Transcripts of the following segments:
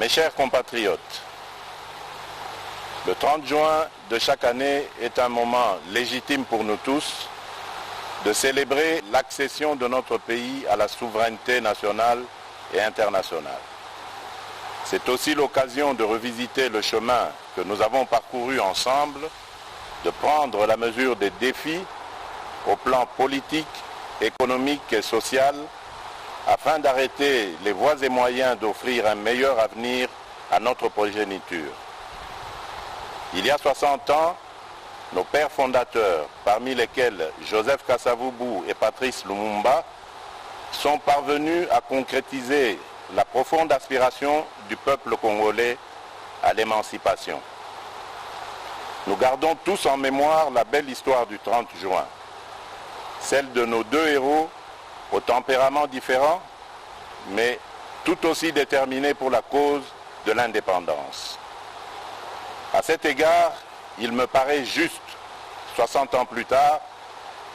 Mes chers compatriotes, le 30 juin de chaque année est un moment légitime pour nous tous de célébrer l'accession de notre pays à la souveraineté nationale et internationale. C'est aussi l'occasion de revisiter le chemin que nous avons parcouru ensemble, de prendre la mesure des défis au plan politique, économique et social, afin d'arrêter les voies et moyens d'offrir un meilleur avenir à notre progéniture. Il y a 60 ans, nos pères fondateurs, parmi lesquels Joseph Kasavubu et Patrice Lumumba, sont parvenus à concrétiser la profonde aspiration du peuple congolais à l'émancipation. Nous gardons tous en mémoire la belle histoire du 30 juin, celle de nos deux héros au tempérament différent, mais tout aussi déterminés pour la cause de l'indépendance. À cet égard, il me paraît juste, 60 ans plus tard,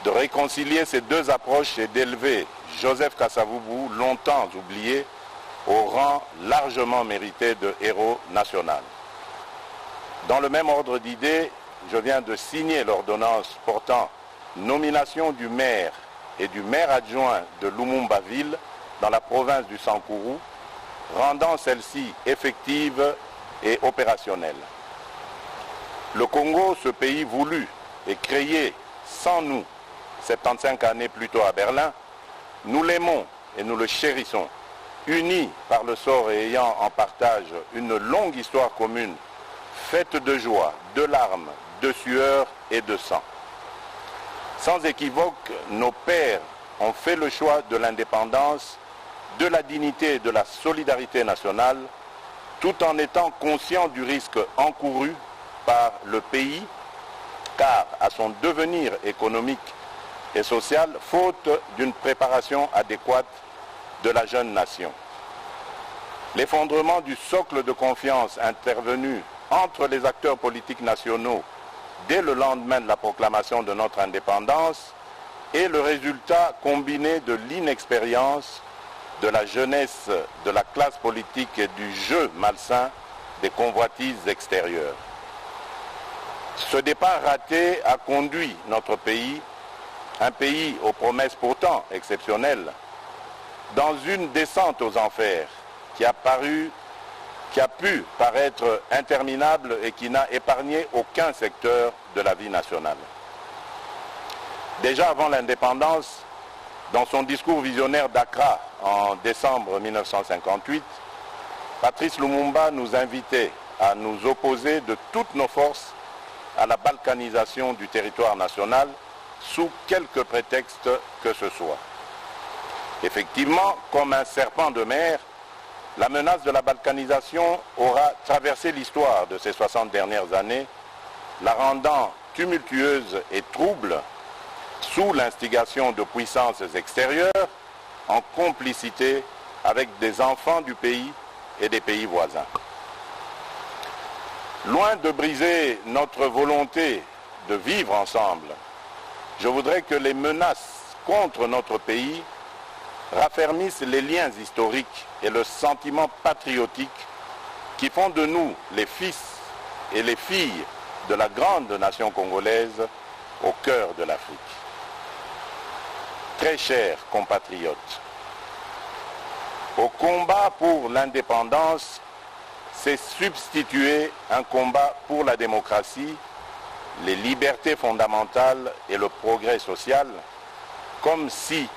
de réconcilier ces deux approches et d'élever Joseph Kasavubu, longtemps oublié, au rang largement mérité de héros national. Dans le même ordre d'idées, je viens de signer l'ordonnance portant nomination du maire et du maire adjoint de Lumumba-Ville dans la province du Sankourou, rendant celle-ci effective et opérationnelle. Le Congo, ce pays voulu et créé sans nous, 75 années plus tôt à Berlin, nous l'aimons et nous le chérissons, unis par le sort et ayant en partage une longue histoire commune, faite de joie, de larmes, de sueur et de sang. Sans équivoque, nos pères ont fait le choix de l'indépendance, de la dignité et de la solidarité nationale, tout en étant conscients du risque encouru par le pays, car à son devenir économique et social, faute d'une préparation adéquate de la jeune nation. L'effondrement du socle de confiance intervenu entre les acteurs politiques nationaux dès le lendemain de la proclamation de notre indépendance est le résultat combiné de l'inexpérience, de la jeunesse de la classe politique et du jeu malsain des convoitises extérieures. Ce départ raté a conduit notre pays, un pays aux promesses pourtant exceptionnelles, dans une descente aux enfers qui a pu paraître interminable et qui n'a épargné aucun secteur de la vie nationale. Déjà avant l'indépendance, dans son discours visionnaire d'Accra en décembre 1958, Patrice Lumumba nous invitait à nous opposer de toutes nos forces à la balkanisation du territoire national sous quelque prétexte que ce soit. Effectivement, comme un serpent de mer, la menace de la balkanisation aura traversé l'histoire de ces 60 dernières années, la rendant tumultueuse et trouble sous l'instigation de puissances extérieures en complicité avec des enfants du pays et des pays voisins. Loin de briser notre volonté de vivre ensemble, je voudrais que les menaces contre notre pays raffermissent les liens historiques et le sentiment patriotique qui font de nous les fils et les filles de la grande nation congolaise au cœur de l'Afrique. Très chers compatriotes, au combat pour l'indépendance s'est substitué un combat pour la démocratie, les libertés fondamentales et le progrès social, comme si,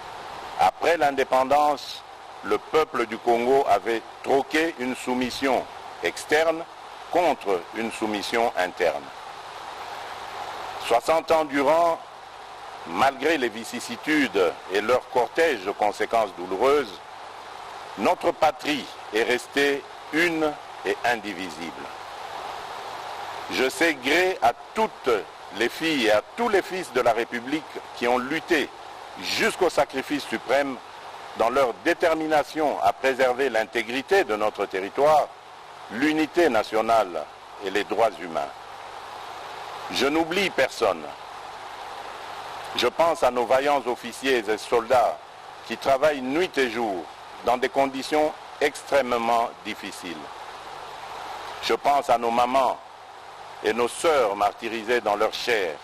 après l'indépendance, le peuple du Congo avait troqué une soumission externe contre une soumission interne. 60 ans durant, malgré les vicissitudes et leur cortège de conséquences douloureuses, notre patrie est restée une et indivisible. Je sais gré à toutes les filles et à tous les fils de la République qui ont lutté jusqu'au sacrifice suprême dans leur détermination à préserver l'intégrité de notre territoire, l'unité nationale et les droits humains. Je n'oublie personne. Je pense à nos vaillants officiers et soldats qui travaillent nuit et jour dans des conditions extrêmement difficiles. Je pense à nos mamans et nos sœurs martyrisées dans leur chair.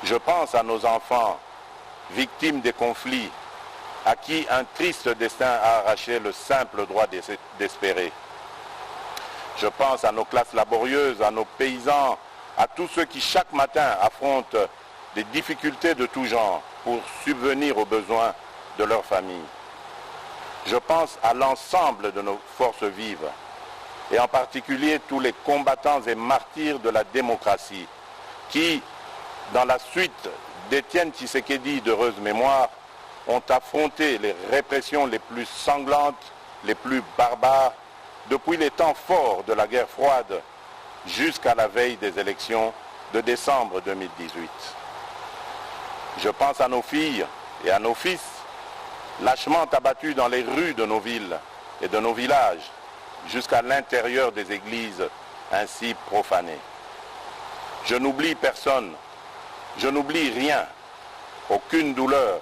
Je pense à nos enfants victimes des conflits, à qui un triste destin a arraché le simple droit d'espérer. Je pense à nos classes laborieuses, à nos paysans, à tous ceux qui chaque matin affrontent des difficultés de tout genre pour subvenir aux besoins de leur famille. Je pense à l'ensemble de nos forces vives, et en particulier tous les combattants et martyrs de la démocratie, qui, dans la suite d'Étienne Tshisekedi d'heureuse mémoire, ont affronté les répressions les plus sanglantes, les plus barbares, depuis les temps forts de la guerre froide jusqu'à la veille des élections de décembre 2018. Je pense à nos filles et à nos fils, lâchement abattus dans les rues de nos villes et de nos villages, jusqu'à l'intérieur des églises ainsi profanées. Je n'oublie personne, je n'oublie rien, aucune douleur,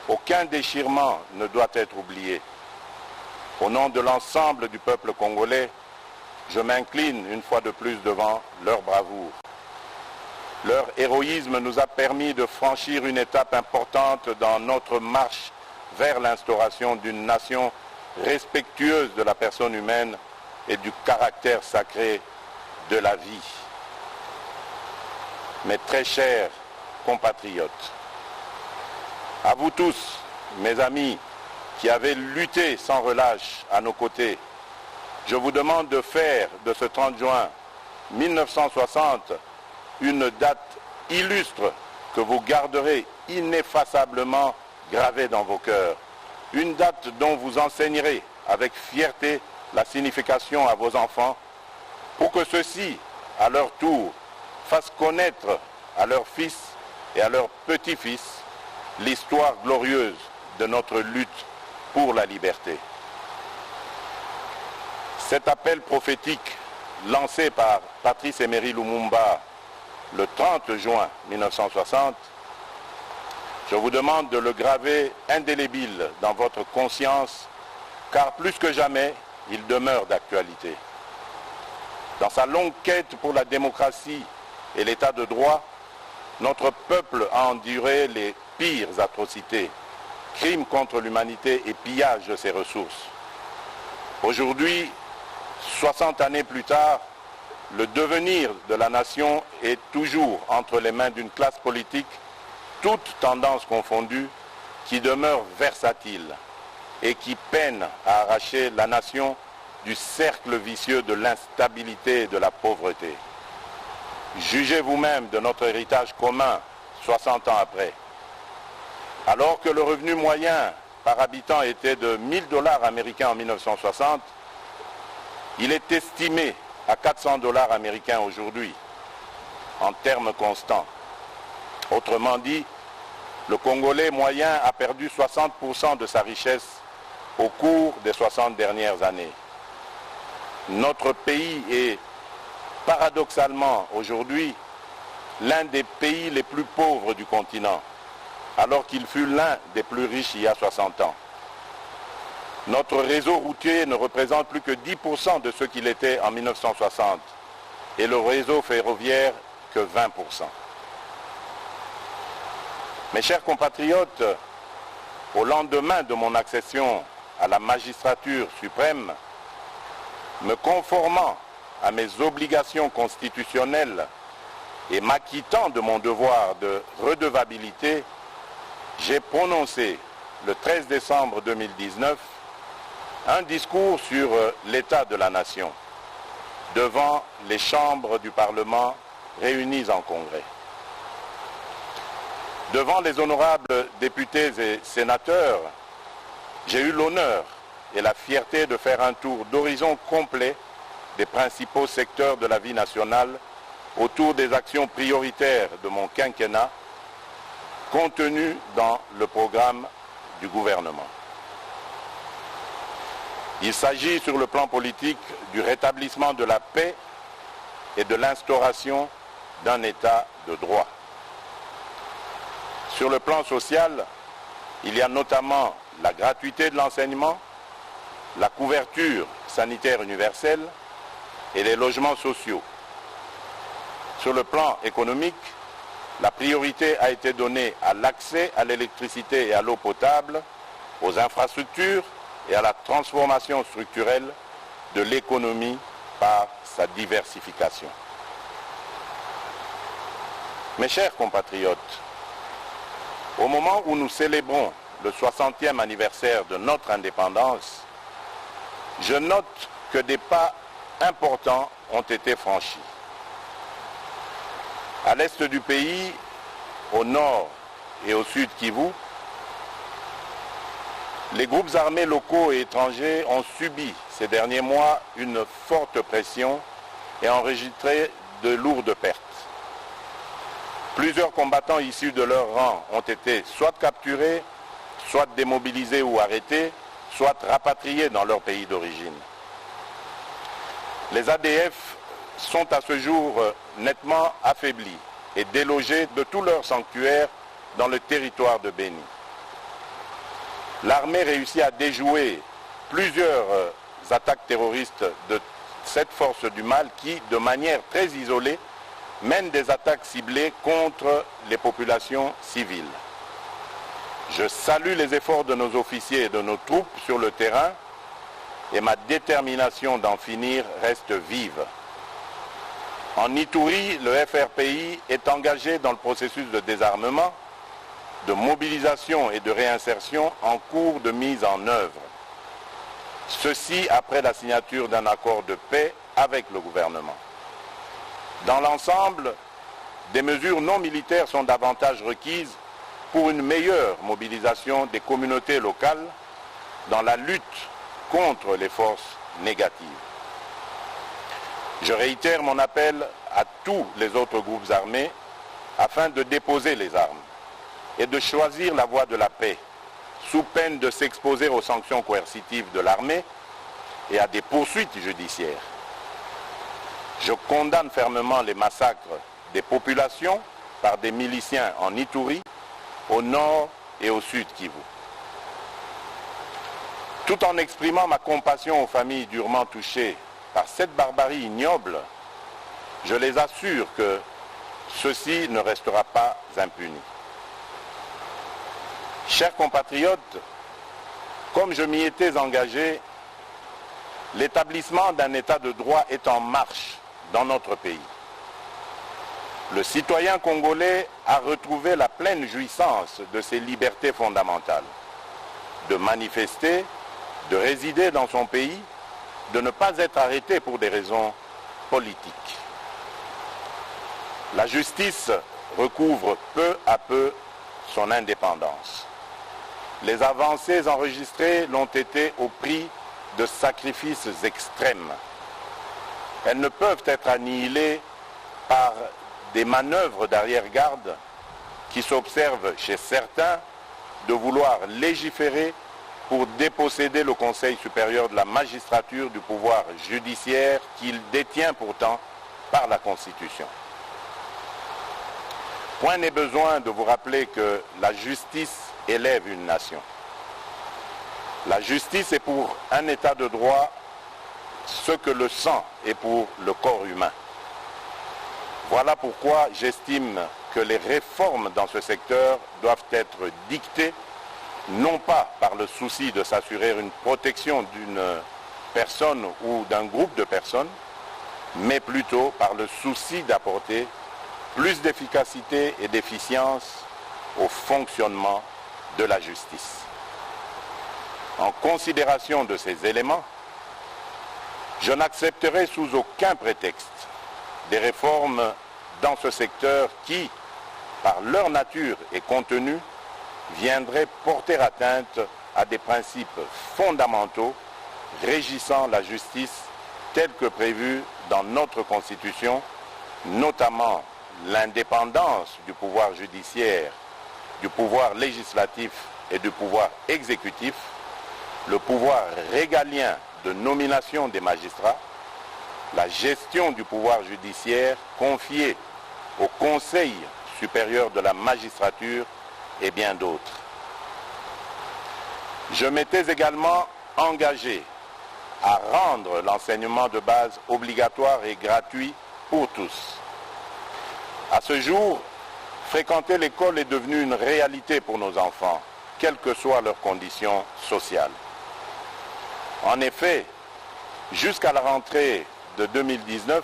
aucun déchirement ne doit être oublié. Au nom de l'ensemble du peuple congolais, je m'incline une fois de plus devant leur bravoure. Leur héroïsme nous a permis de franchir une étape importante dans notre marche vers l'instauration d'une nation respectueuse de la personne humaine et du caractère sacré de la vie. Mes très chers compatriotes, à vous tous, mes amis, qui avez lutté sans relâche à nos côtés, je vous demande de faire de ce 30 juin 1960 une date illustre que vous garderez ineffaçablement gravée dans vos cœurs. Une date dont vous enseignerez avec fierté la signification à vos enfants pour que ceux-ci, à leur tour, fassent connaître à leurs fils et à leurs petits-fils l'histoire glorieuse de notre lutte pour la liberté. Cet appel prophétique lancé par Patrice Emery Lumumba le 30 juin 1960, je vous demande de le graver indélébile dans votre conscience, car plus que jamais, il demeure d'actualité. Dans sa longue quête pour la démocratie et l'état de droit, notre peuple a enduré les pires atrocités, crimes contre l'humanité et pillage de ses ressources. Aujourd'hui, 60 années plus tard, le devenir de la nation est toujours entre les mains d'une classe politique, toutes tendances confondues, qui demeure versatile et qui peine à arracher la nation du cercle vicieux de l'instabilité et de la pauvreté. Jugez vous-même de notre héritage commun 60 ans après. Alors que le revenu moyen par habitant était de 1 000 $ américains en 1960, il est estimé à 400 $ américains aujourd'hui, en termes constants. Autrement dit, le Congolais moyen a perdu 60% de sa richesse au cours des 60 dernières années. Notre pays est paradoxalement aujourd'hui l'un des pays les plus pauvres du continent, alors qu'il fut l'un des plus riches il y a 60 ans. Notre réseau routier ne représente plus que 10% de ce qu'il était en 1960 et le réseau ferroviaire que 20%. Mes chers compatriotes, au lendemain de mon accession à la magistrature suprême, me conformant à mes obligations constitutionnelles et m'acquittant de mon devoir de redevabilité, j'ai prononcé le 13 décembre 2019 un discours sur l'état de la nation devant les chambres du Parlement réunies en congrès. Devant les honorables députés et sénateurs, j'ai eu l'honneur et la fierté de faire un tour d'horizon complet des principaux secteurs de la vie nationale autour des actions prioritaires de mon quinquennat contenues dans le programme du gouvernement. Il s'agit sur le plan politique du rétablissement de la paix et de l'instauration d'un état de droit. Sur le plan social, il y a notamment la gratuité de l'enseignement, la couverture sanitaire universelle, et les logements sociaux. Sur le plan économique, la priorité a été donnée à l'accès à l'électricité et à l'eau potable, aux infrastructures et à la transformation structurelle de l'économie par sa diversification. Mes chers compatriotes, au moment où nous célébrons le 60e anniversaire de notre indépendance, je note que des pas importants ont été franchis. À l'est du pays, au nord et au sud Kivu, les groupes armés locaux et étrangers ont subi ces derniers mois une forte pression et enregistré de lourdes pertes. Plusieurs combattants issus de leur rang ont été soit capturés, soit démobilisés ou arrêtés, soit rapatriés dans leur pays d'origine. Les ADF sont à ce jour nettement affaiblis et délogés de tous leurs sanctuaires dans le territoire de Béni. L'armée réussit à déjouer plusieurs attaques terroristes de cette force du mal qui, de manière très isolée, mène des attaques ciblées contre les populations civiles. Je salue les efforts de nos officiers et de nos troupes sur le terrain et ma détermination d'en finir reste vive. En Ituri, le FRPI est engagé dans le processus de désarmement, de mobilisation et de réinsertion en cours de mise en œuvre. Ceci après la signature d'un accord de paix avec le gouvernement. Dans l'ensemble, des mesures non militaires sont davantage requises pour une meilleure mobilisation des communautés locales dans la lutte contre les forces négatives. Je réitère mon appel à tous les autres groupes armés afin de déposer les armes et de choisir la voie de la paix, sous peine de s'exposer aux sanctions coercitives de l'armée et à des poursuites judiciaires. Je condamne fermement les massacres des populations par des miliciens en Ituri, au nord et au sud Kivu. Tout en exprimant ma compassion aux familles durement touchées par cette barbarie ignoble, je les assure que ceci ne restera pas impuni. Chers compatriotes, comme je m'y étais engagé, l'établissement d'un état de droit est en marche dans notre pays. Le citoyen congolais a retrouvé la pleine jouissance de ses libertés fondamentales, de manifester, de résider dans son pays, de ne pas être arrêté pour des raisons politiques. La justice recouvre peu à peu son indépendance. Les avancées enregistrées l'ont été au prix de sacrifices extrêmes. Elles ne peuvent être annihilées par des manœuvres d'arrière-garde qui s'observent chez certains de vouloir légiférer pour déposséder le Conseil supérieur de la magistrature du pouvoir judiciaire qu'il détient pourtant par la Constitution. Point n'est besoin de vous rappeler que la justice élève une nation. La justice est pour un état de droit ce que le sang est pour le corps humain. Voilà pourquoi j'estime que les réformes dans ce secteur doivent être dictées non pas par le souci de s'assurer une protection d'une personne ou d'un groupe de personnes, mais plutôt par le souci d'apporter plus d'efficacité et d'efficience au fonctionnement de la justice. En considération de ces éléments, je n'accepterai sous aucun prétexte des réformes dans ce secteur qui, par leur nature et contenu, viendraient porter atteinte à des principes fondamentaux régissant la justice telle que prévue dans notre Constitution, notamment l'indépendance du pouvoir judiciaire, du pouvoir législatif et du pouvoir exécutif, le pouvoir régalien de nomination des magistrats, la gestion du pouvoir judiciaire confiée au Conseil supérieur de la magistrature et bien d'autres. Je m'étais également engagé à rendre l'enseignement de base obligatoire et gratuit pour tous. À ce jour, fréquenter l'école est devenu une réalité pour nos enfants, quelles que soient leurs conditions sociales. En effet, jusqu'à la rentrée de 2019,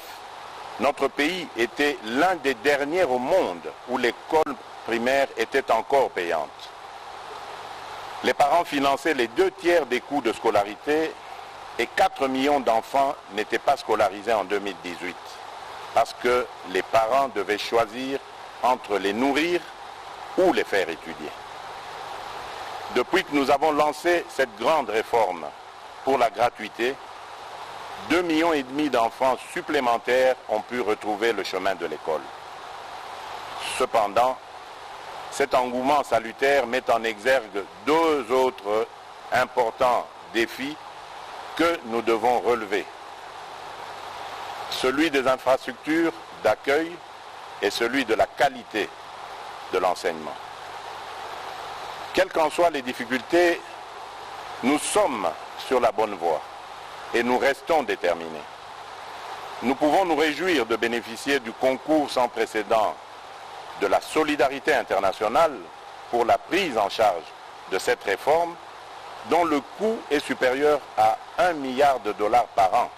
notre pays était l'un des derniers au monde où l'école primaire était encore payante. Les parents finançaient les 2/3 des coûts de scolarité et 4 millions d'enfants n'étaient pas scolarisés en 2018 parce que les parents devaient choisir entre les nourrir ou les faire étudier. Depuis que nous avons lancé cette grande réforme pour la gratuité, 2,5 millions d'enfants supplémentaires ont pu retrouver le chemin de l'école. Cependant, cet engouement salutaire met en exergue 2 autres importants défis que nous devons relever. Celui des infrastructures d'accueil et celui de la qualité de l'enseignement. Quelles qu'en soient les difficultés, nous sommes sur la bonne voie et nous restons déterminés. Nous pouvons nous réjouir de bénéficier du concours sans précédent de la solidarité internationale pour la prise en charge de cette réforme dont le coût est supérieur à $1 milliard par an.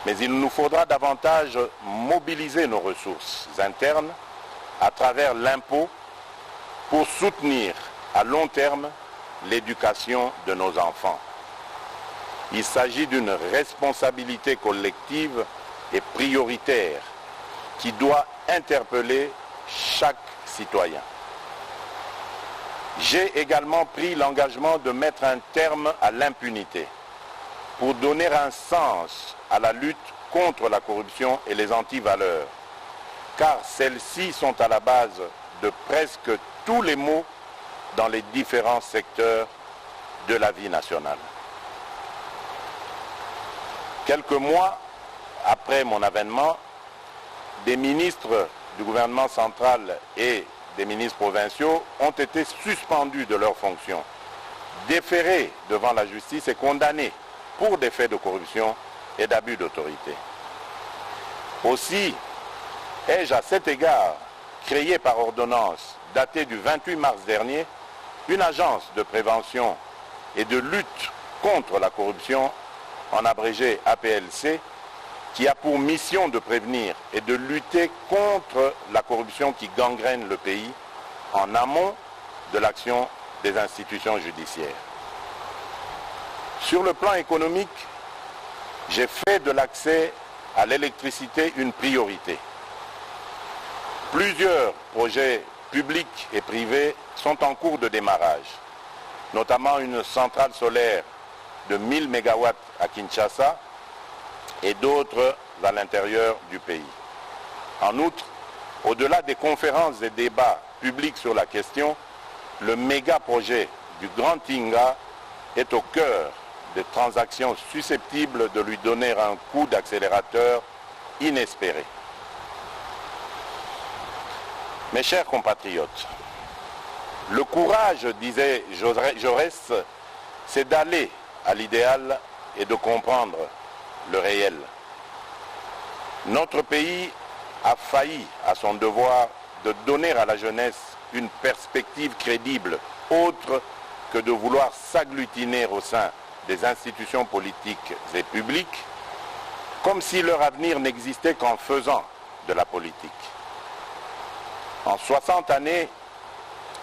Mais il nous faudra davantage mobiliser nos ressources internes à travers l'impôt pour soutenir à long terme l'éducation de nos enfants. Il s'agit d'une responsabilité collective et prioritaire qui doit interpeller chaque citoyen. J'ai également pris l'engagement de mettre un terme à l'impunité pour donner un sens à la lutte contre la corruption et les antivaleurs, car celles-ci sont à la base de presque tous les maux dans les différents secteurs de la vie nationale. Quelques mois après mon avènement, des ministres du gouvernement central et des ministres provinciaux ont été suspendus de leurs fonctions, déférés devant la justice et condamnés pour des faits de corruption et d'abus d'autorité. Aussi, ai-je à cet égard créé par ordonnance datée du 28 mars dernier une agence de prévention et de lutte contre la corruption, en abrégé APLC, qui a pour mission de prévenir et de lutter contre la corruption qui gangrène le pays en amont de l'action des institutions judiciaires. Sur le plan économique, j'ai fait de l'accès à l'électricité une priorité. Plusieurs projets publics et privés sont en cours de démarrage, notamment une centrale solaire de 1000 MW à Kinshasa et d'autres à l'intérieur du pays. En outre, au-delà des conférences et débats publics sur la question, le méga-projet du Grand Tinga est au cœur des transactions susceptibles de lui donner un coup d'accélérateur inespéré. Mes chers compatriotes, le courage, disait Jaurès, c'est d'aller à l'idéal et de comprendre le réel. Notre pays a failli à son devoir de donner à la jeunesse une perspective crédible, autre que de vouloir s'agglutiner au sein des institutions politiques et publiques, comme si leur avenir n'existait qu'en faisant de la politique. En 60 années,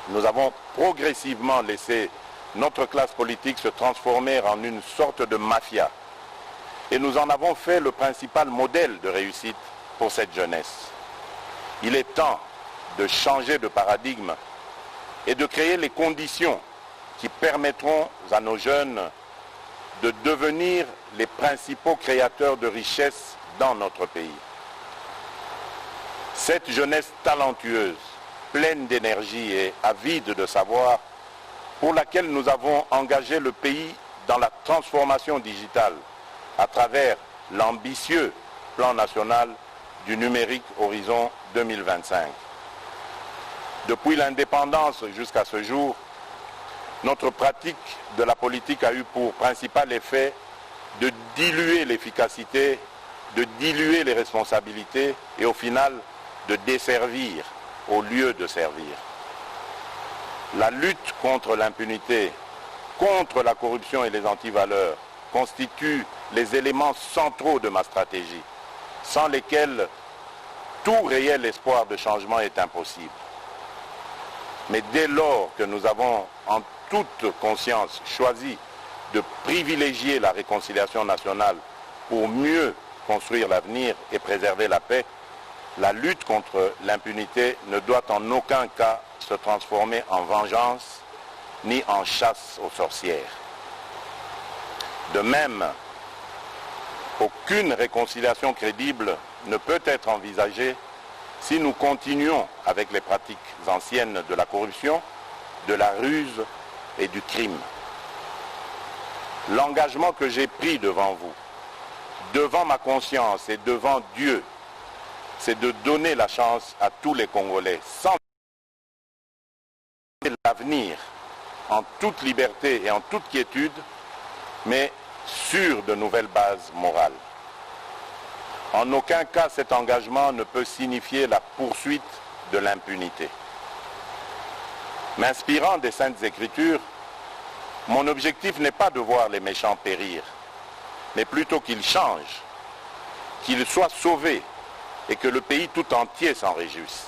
nous avons progressivement laissé notre classe politique se transformer en une sorte de mafia. Et nous en avons fait le principal modèle de réussite pour cette jeunesse. Il est temps de changer de paradigme et de créer les conditions qui permettront à nos jeunes de devenir les principaux créateurs de richesses dans notre pays. Cette jeunesse talentueuse, pleine d'énergie et avide de savoir, pour laquelle nous avons engagé le pays dans la transformation digitale à travers l'ambitieux plan national du numérique Horizon 2025. Depuis l'indépendance jusqu'à ce jour, notre pratique de la politique a eu pour principal effet de diluer l'efficacité, de diluer les responsabilités et au final de desservir au lieu de servir. La lutte contre l'impunité, contre la corruption et les antivaleurs constituent les éléments centraux de ma stratégie, sans lesquels tout réel espoir de changement est impossible. Mais dès lors que nous avons en toute conscience choisi de privilégier la réconciliation nationale pour mieux construire l'avenir et préserver la paix, la lutte contre l'impunité ne doit en aucun cas se transformer en vengeance ni en chasse aux sorcières. De même, aucune réconciliation crédible ne peut être envisagée si nous continuons avec les pratiques anciennes de la corruption, de la ruse et du crime. L'engagement que j'ai pris devant vous, devant ma conscience et devant Dieu, c'est de donner la chance à tous les Congolais, sans l'avenir, en toute liberté et en toute quiétude, mais sur de nouvelles bases morales. En aucun cas, cet engagement ne peut signifier la poursuite de l'impunité. M'inspirant des Saintes Écritures, mon objectif n'est pas de voir les méchants périr, mais plutôt qu'ils changent, qu'ils soient sauvés et que le pays tout entier s'en réjouisse.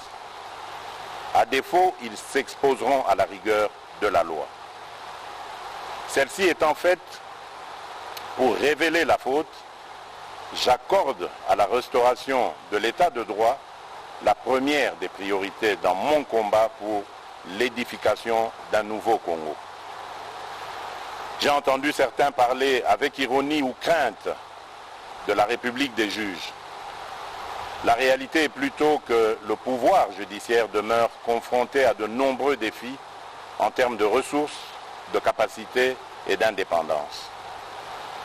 À défaut, ils s'exposeront à la rigueur de la loi. Celle-ci étant faite pour révéler la faute, j'accorde à la restauration de l'état de droit la première des priorités dans mon combat pour l'édification d'un nouveau Congo. J'ai entendu certains parler avec ironie ou crainte de la République des juges. La réalité est plutôt que le pouvoir judiciaire demeure confronté à de nombreux défis en termes de ressources, de capacités et d'indépendance.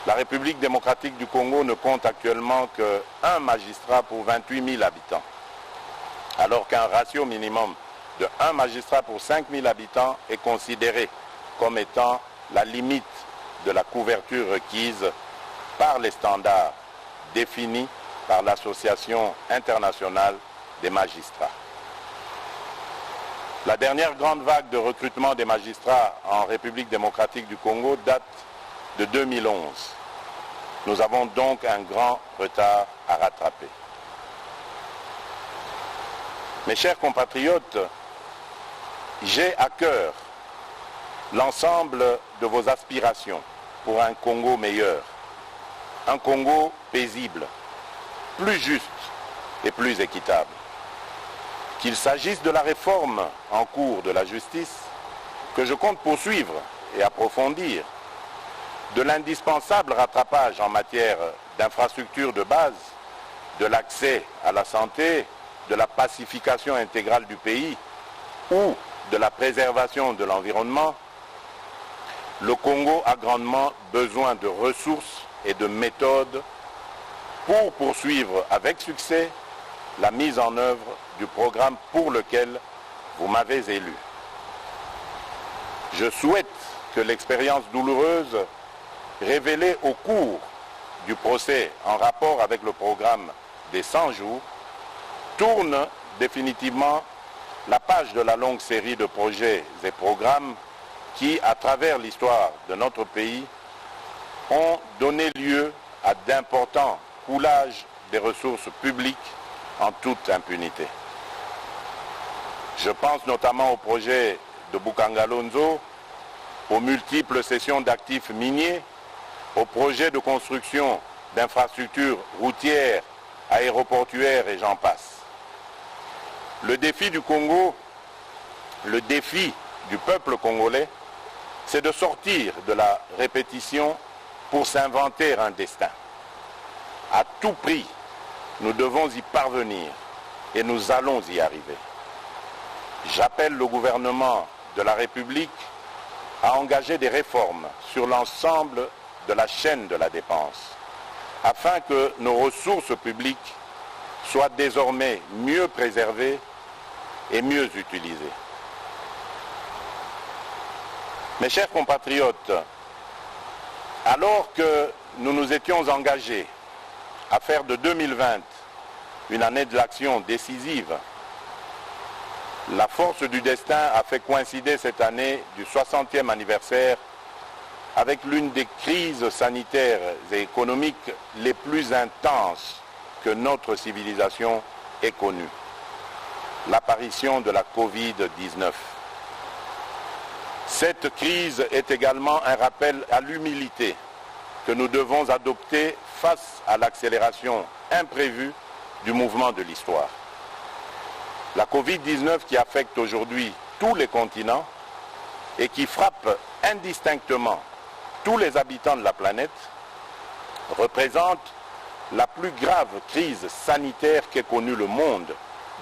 La République démocratique du Congo ne compte actuellement qu'un magistrat pour 28 000 habitants, alors qu'un ratio minimum de 1 magistrat pour 5 000 habitants est considéré comme étant la limite de la couverture requise par les standards définis par l'Association internationale des magistrats. La dernière grande vague de recrutement des magistrats en République démocratique du Congo date de 2011. Nous avons donc un grand retard à rattraper. Mes chers compatriotes, j'ai à cœur l'ensemble de vos aspirations pour un Congo meilleur, un Congo paisible, plus juste et plus équitable. Qu'il s'agisse de la réforme en cours de la justice, que je compte poursuivre et approfondir, de l'indispensable rattrapage en matière d'infrastructures de base, de l'accès à la santé, de la pacification intégrale du pays ou de la préservation de l'environnement, le Congo a grandement besoin de ressources et de méthodes pour poursuivre avec succès la mise en œuvre du programme pour lequel vous m'avez élu. Je souhaite que l'expérience douloureuse révélée au cours du procès en rapport avec le programme des 100 jours tourne définitivement la page de la longue série de projets et programmes qui, à travers l'histoire de notre pays, ont donné lieu à d'importants coulages des ressources publiques en toute impunité. Je pense notamment au projet de Bukangalonzo, aux multiples cessions d'actifs miniers, aux projets de construction d'infrastructures routières, aéroportuaires et j'en passe. Le défi du Congo, le défi du peuple congolais, c'est de sortir de la répétition pour s'inventer un destin. À tout prix, nous devons y parvenir et nous allons y arriver. J'appelle le gouvernement de la République à engager des réformes sur l'ensemble de la chaîne de la dépense, afin que nos ressources publiques soient désormais mieux préservées et mieux utilisées. Mes chers compatriotes, alors que nous nous étions engagés à faire de 2020 une année de l'action décisive, la force du destin a fait coïncider cette année du 60e anniversaire avec l'une des crises sanitaires et économiques les plus intenses que notre civilisation ait connues, l'apparition de la Covid-19. Cette crise est également un rappel à l'humilité que nous devons adopter face à l'accélération imprévue du mouvement de l'histoire. La Covid-19 qui affecte aujourd'hui tous les continents et qui frappe indistinctement tous les habitants de la planète représente la plus grave crise sanitaire qu'ait connue le monde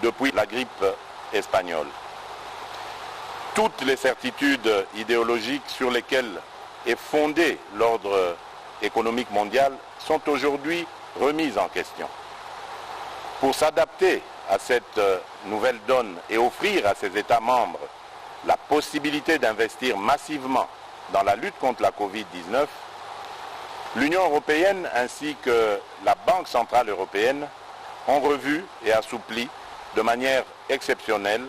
depuis la grippe espagnole. Toutes les certitudes idéologiques sur lesquelles est fondé l'ordre économique mondial sont aujourd'hui remises en question. Pour s'adapter à cette nouvelle donne et offrir à ses États membres la possibilité d'investir massivement dans la lutte contre la Covid-19, l'Union européenne ainsi que la Banque centrale européenne ont revu et assoupli de manière exceptionnelle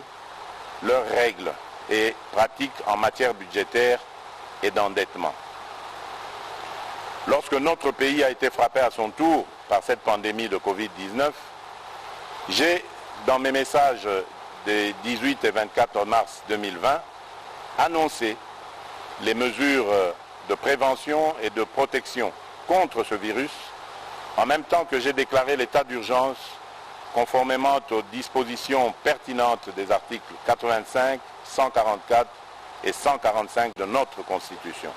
leurs règles et pratiques en matière budgétaire et d'endettement. Lorsque notre pays a été frappé à son tour par cette pandémie de Covid-19, j'ai, dans mes messages des 18 et 24 mars 2020, annoncé les mesures de prévention et de protection contre ce virus, en même temps que j'ai déclaré l'état d'urgence conformément aux dispositions pertinentes des articles 85, 144 et 145 de notre Constitution.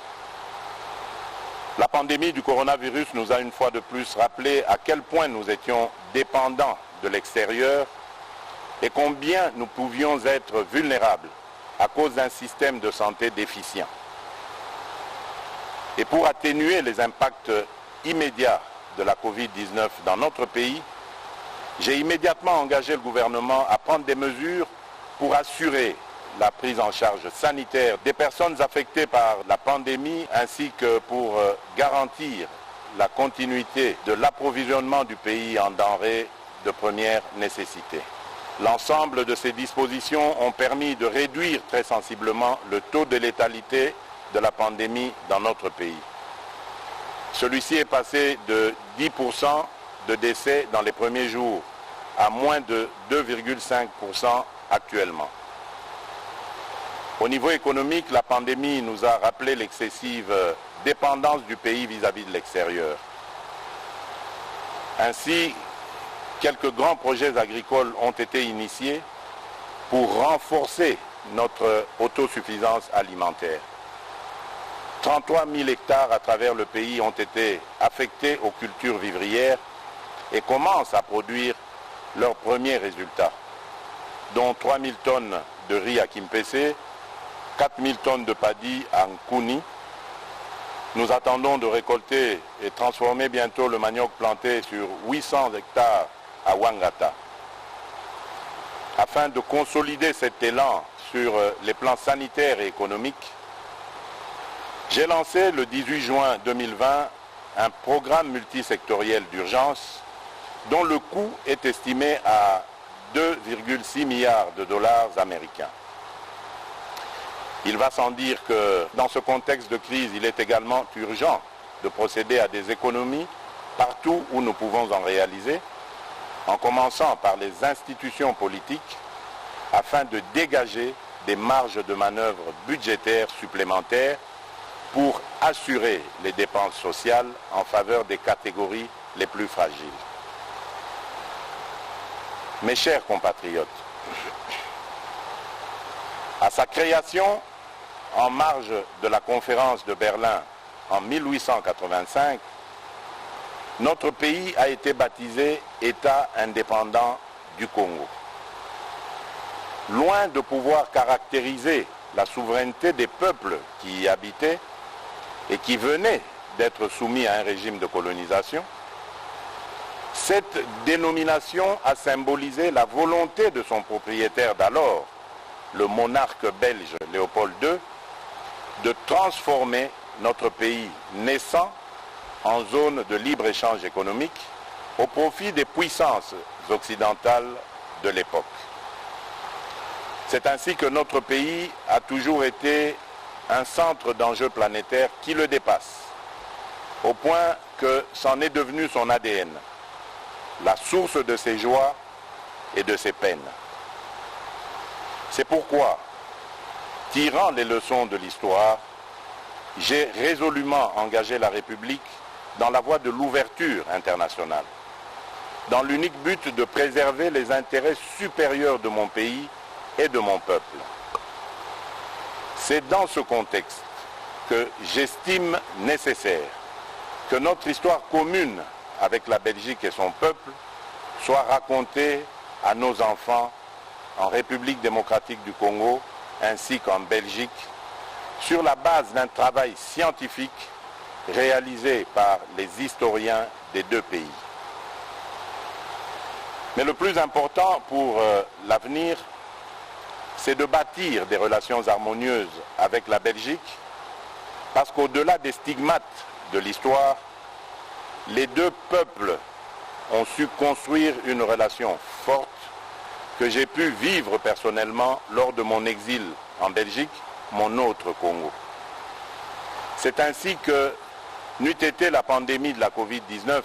La pandémie du coronavirus nous a une fois de plus rappelé à quel point nous étions dépendants de l'extérieur et combien nous pouvions être vulnérables à cause d'un système de santé déficient. Et pour atténuer les impacts immédiats de la Covid-19 dans notre pays, j'ai immédiatement engagé le gouvernement à prendre des mesures pour assurer la prise en charge sanitaire des personnes affectées par la pandémie ainsi que pour garantir la continuité de l'approvisionnement du pays en denrées de première nécessité. L'ensemble de ces dispositions ont permis de réduire très sensiblement le taux de létalité de la pandémie dans notre pays. Celui-ci est passé de 10% de décès dans les premiers jours à moins de 2,5% actuellement. Au niveau économique, la pandémie nous a rappelé l'excessive dépendance du pays vis-à-vis de l'extérieur. Ainsi, quelques grands projets agricoles ont été initiés pour renforcer notre autosuffisance alimentaire. 33 000 hectares à travers le pays ont été affectés aux cultures vivrières et commencent à produire leurs premiers résultats, dont 3 000 tonnes de riz à Kimpese, 4 000 tonnes de paddy à Nkuni. Nous attendons de récolter et transformer bientôt le manioc planté sur 800 hectares à Wangata. Afin de consolider cet élan sur les plans sanitaires et économiques, j'ai lancé le 18 juin 2020 un programme multisectoriel d'urgence dont le coût est estimé à 2,6 milliards de dollars américains. Il va sans dire que dans ce contexte de crise, il est également urgent de procéder à des économies partout où nous pouvons en réaliser, en commençant par les institutions politiques, afin de dégager des marges de manœuvre budgétaires supplémentaires pour assurer les dépenses sociales en faveur des catégories les plus fragiles. Mes chers compatriotes, à sa création, en marge de la conférence de Berlin en 1885, notre pays a été baptisé État indépendant du Congo. Loin de pouvoir caractériser la souveraineté des peuples qui y habitaient et qui venaient d'être soumis à un régime de colonisation, cette dénomination a symbolisé la volonté de son propriétaire d'alors, le monarque belge Léopold II, de transformer notre pays naissant en zone de libre-échange économique au profit des puissances occidentales de l'époque. C'est ainsi que notre pays a toujours été un centre d'enjeux planétaires qui le dépasse, au point que c'en est devenu son ADN, la source de ses joies et de ses peines. C'est pourquoi, tirant les leçons de l'histoire, j'ai résolument engagé la République dans la voie de l'ouverture internationale, dans l'unique but de préserver les intérêts supérieurs de mon pays et de mon peuple. C'est dans ce contexte que j'estime nécessaire que notre histoire commune avec la Belgique et son peuple soit racontée à nos enfants en République démocratique du Congo ainsi qu'en Belgique sur la base d'un travail scientifique réalisé par les historiens des deux pays. Mais le plus important pour l'avenir, c'est de bâtir des relations harmonieuses avec la Belgique, parce qu'au-delà des stigmates de l'histoire, les deux peuples ont su construire une relation forte que j'ai pu vivre personnellement lors de mon exil en Belgique, mon autre Congo. C'est ainsi que, n'eût été la pandémie de la Covid-19,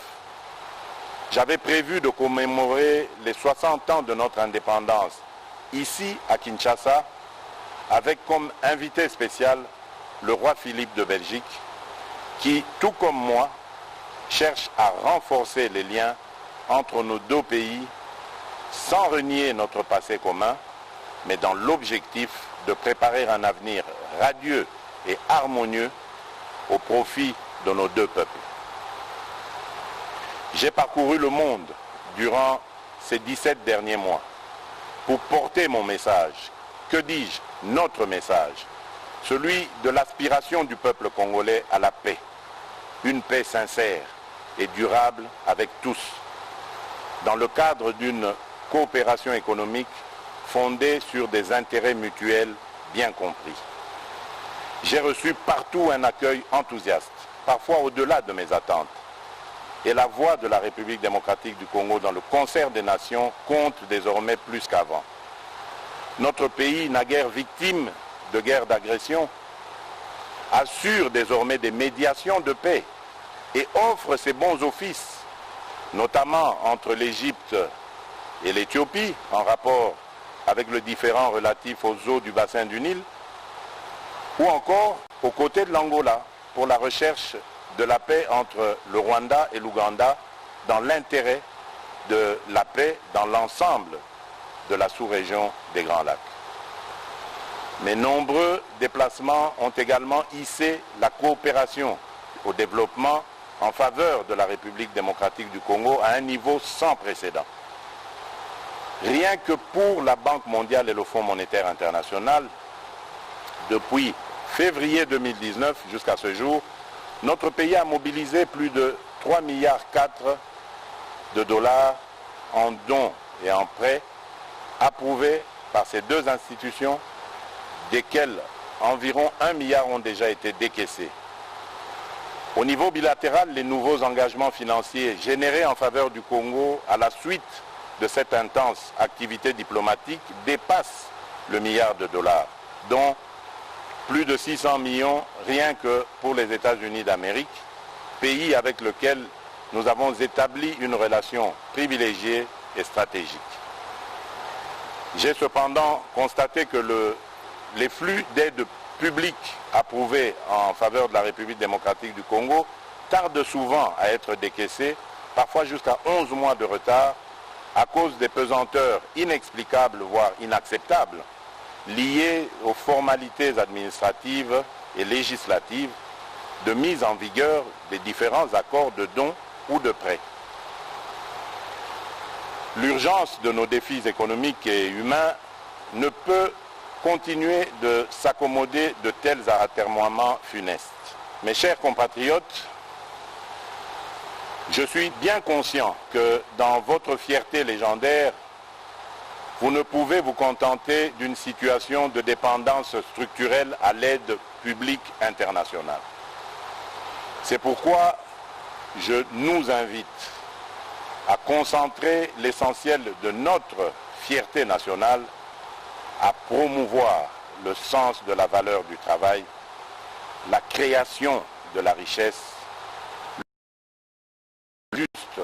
j'avais prévu de commémorer les 60 ans de notre indépendance ici à Kinshasa, avec comme invité spécial le roi Philippe de Belgique, qui, tout comme moi, cherche à renforcer les liens entre nos deux pays sans renier notre passé commun, mais dans l'objectif de préparer un avenir radieux et harmonieux au profit de nos deux peuples. J'ai parcouru le monde durant ces 17 derniers mois pour porter mon message, que dis-je, notre message, celui de l'aspiration du peuple congolais à la paix, une paix sincère et durable avec tous, dans le cadre d'une coopération économique fondée sur des intérêts mutuels bien compris. J'ai reçu partout un accueil enthousiaste, parfois au-delà de mes attentes. Et la voix de la République démocratique du Congo dans le concert des nations compte désormais plus qu'avant. Notre pays, naguère victime de guerres d'agression, assure désormais des médiations de paix et offre ses bons offices, notamment entre l'Égypte et l'Éthiopie, en rapport avec le différend relatif aux eaux du bassin du Nil, ou encore aux côtés de l'Angola pour la recherche de la paix entre le Rwanda et l'Ouganda dans l'intérêt de la paix dans l'ensemble de la sous-région des Grands Lacs. Mais nombreux déplacements ont également hissé la coopération au développement en faveur de la République démocratique du Congo à un niveau sans précédent. Rien que pour la Banque mondiale et le Fonds monétaire international, depuis février 2019 jusqu'à ce jour, notre pays a mobilisé plus de 3,4 milliards de dollars en dons et en prêts approuvés par ces deux institutions, desquels environ 1 milliard ont déjà été décaissés. Au niveau bilatéral, les nouveaux engagements financiers générés en faveur du Congo à la suite de cette intense activité diplomatique dépassent le milliard de dollars, dont plus de 600 millions rien que pour les États-Unis d'Amérique, pays avec lequel nous avons établi une relation privilégiée et stratégique. J'ai cependant constaté que les flux d'aide publique approuvés en faveur de la République démocratique du Congo tardent souvent à être décaissés, parfois jusqu'à 11 mois de retard, à cause des pesanteurs inexplicables, voire inacceptables, liées aux formalités administratives et législatives de mise en vigueur des différents accords de dons ou de prêts. L'urgence de nos défis économiques et humains ne peut continuer de s'accommoder de tels atermoiements funestes. Mes chers compatriotes, je suis bien conscient que dans votre fierté légendaire, vous ne pouvez vous contenter d'une situation de dépendance structurelle à l'aide publique internationale. C'est pourquoi je nous invite à concentrer l'essentiel de notre fierté nationale à promouvoir le sens de la valeur du travail, la création de la richesse, le juste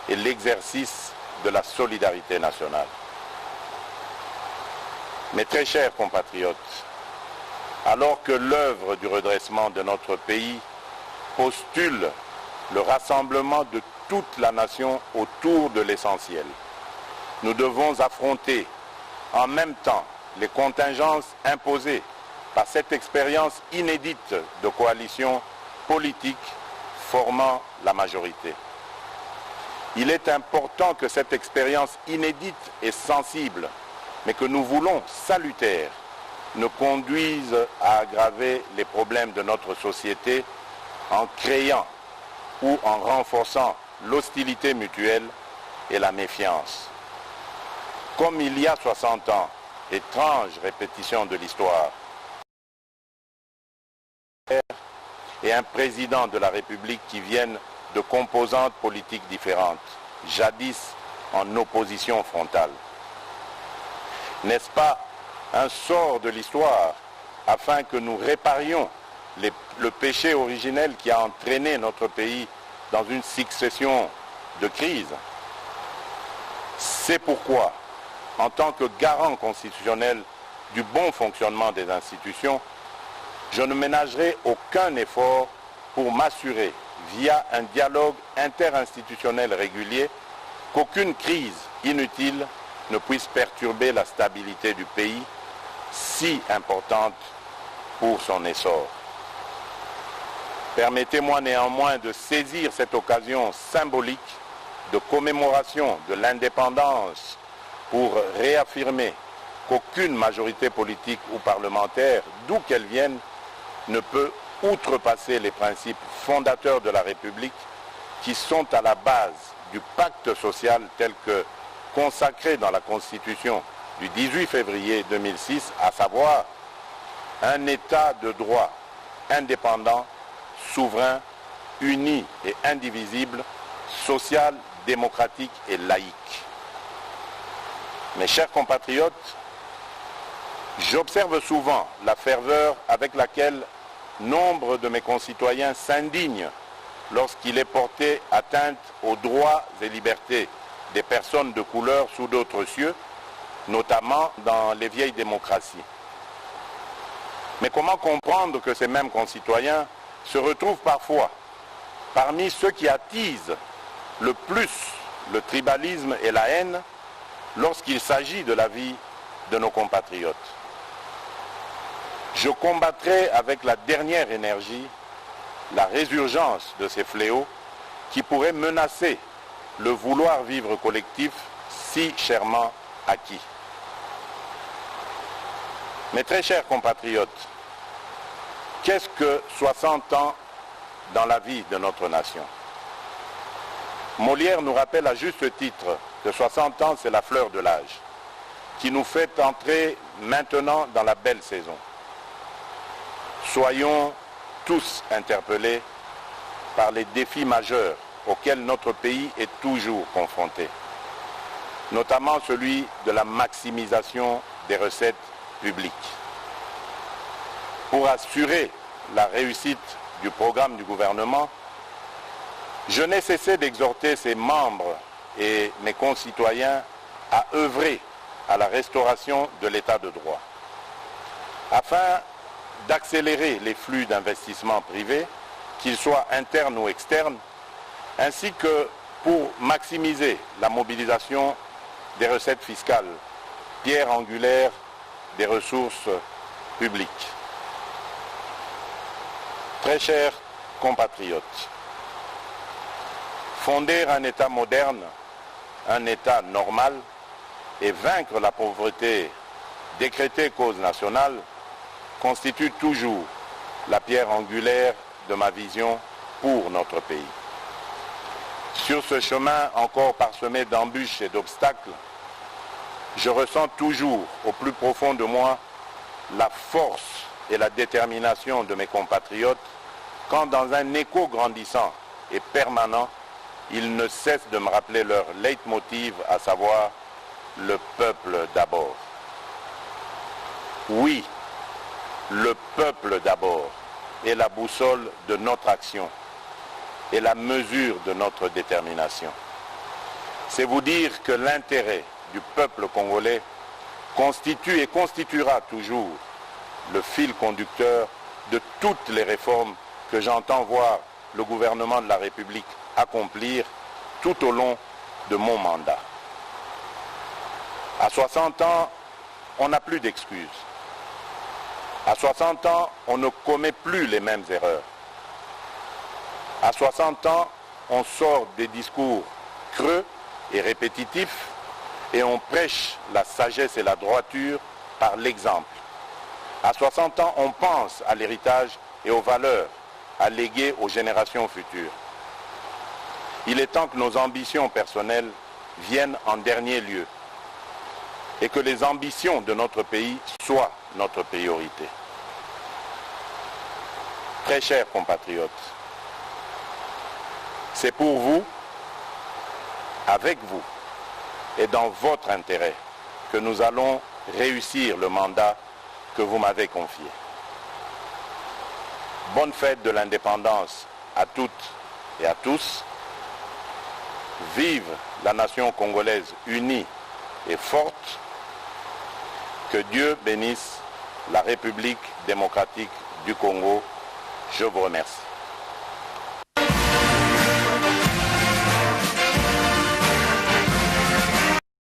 et l'exercice de la solidarité nationale. Mes très chers compatriotes, alors que l'œuvre du redressement de notre pays postule le rassemblement de toute la nation autour de l'essentiel, nous devons affronter en même temps les contingences imposées par cette expérience inédite de coalition politique formant la majorité. Il est important que cette expérience inédite et sensible, mais que nous voulons salutaire, ne conduise à aggraver les problèmes de notre société en créant ou en renforçant l'hostilité mutuelle et la méfiance. Comme il y a 60 ans, étrange répétition de l'histoire, et un président de la République qui viennent de composantes politiques différentes, jadis en opposition frontale. N'est-ce pas un sort de l'histoire afin que nous réparions le péché originel qui a entraîné notre pays dans une succession de crises? C'est pourquoi, en tant que garant constitutionnel du bon fonctionnement des institutions, je ne ménagerai aucun effort pour m'assurer, via un dialogue interinstitutionnel régulier, qu'aucune crise inutile ne puisse perturber la stabilité du pays, si importante pour son essor. Permettez-moi néanmoins de saisir cette occasion symbolique de commémoration de l'indépendance pour réaffirmer qu'aucune majorité politique ou parlementaire, d'où qu'elle vienne, ne peut outrepasser les principes fondateurs de la République qui sont à la base du pacte social tel que consacré dans la Constitution du 18 février 2006, à savoir un État de droit indépendant, souverain, uni et indivisible, social, démocratique et laïque. Mes chers compatriotes, j'observe souvent la ferveur avec laquelle nombre de mes concitoyens s'indignent lorsqu'il est porté atteinte aux droits et libertés des personnes de couleur sous d'autres cieux, notamment dans les vieilles démocraties. Mais comment comprendre que ces mêmes concitoyens se retrouvent parfois parmi ceux qui attisent le plus le tribalisme et la haine lorsqu'il s'agit de la vie de nos compatriotes? Je combattrai avec la dernière énergie la résurgence de ces fléaux qui pourraient menacer le vouloir vivre collectif si chèrement acquis. Mes très chers compatriotes, qu'est-ce que 60 ans dans la vie de notre nation? Molière nous rappelle à juste titre que 60 ans, c'est la fleur de l'âge, qui nous fait entrer maintenant dans la belle saison. Soyons tous interpellés par les défis majeurs auxquels notre pays est toujours confronté, notamment celui de la maximisation des recettes publiques. Pour assurer la réussite du programme du gouvernement, je n'ai cessé d'exhorter ses membres et mes concitoyens à œuvrer à la restauration de l'état de droit, afin d'accélérer les flux d'investissement privé, qu'ils soient internes ou externes, ainsi que pour maximiser la mobilisation des recettes fiscales, pierre angulaire des ressources publiques. Très chers compatriotes, fonder un État moderne, un État normal, et vaincre la pauvreté décrétée cause nationale constitue toujours la pierre angulaire de ma vision pour notre pays. Sur ce chemin encore parsemé d'embûches et d'obstacles, je ressens toujours au plus profond de moi la force et la détermination de mes compatriotes quand, dans un écho grandissant et permanent, ils ne cessent de me rappeler leur leitmotiv, à savoir le peuple d'abord. Oui, le peuple d'abord est la boussole de notre action et la mesure de notre détermination. C'est vous dire que l'intérêt du peuple congolais constitue et constituera toujours le fil conducteur de toutes les réformes que j'entends voir le gouvernement de la République accomplir tout au long de mon mandat. À 60 ans, on n'a plus d'excuses. À 60 ans, on ne commet plus les mêmes erreurs. À 60 ans, on sort des discours creux et répétitifs et on prêche la sagesse et la droiture par l'exemple. À 60 ans, on pense à l'héritage et aux valeurs à léguer aux générations futures. Il est temps que nos ambitions personnelles viennent en dernier lieu et que les ambitions de notre pays soient notre priorité. Très chers compatriotes, c'est pour vous, avec vous et dans votre intérêt que nous allons réussir le mandat que vous m'avez confié. Bonne fête de l'indépendance à toutes et à tous. Vive la nation congolaise unie et forte. Que Dieu bénisse la République démocratique du Congo. Je vous remercie.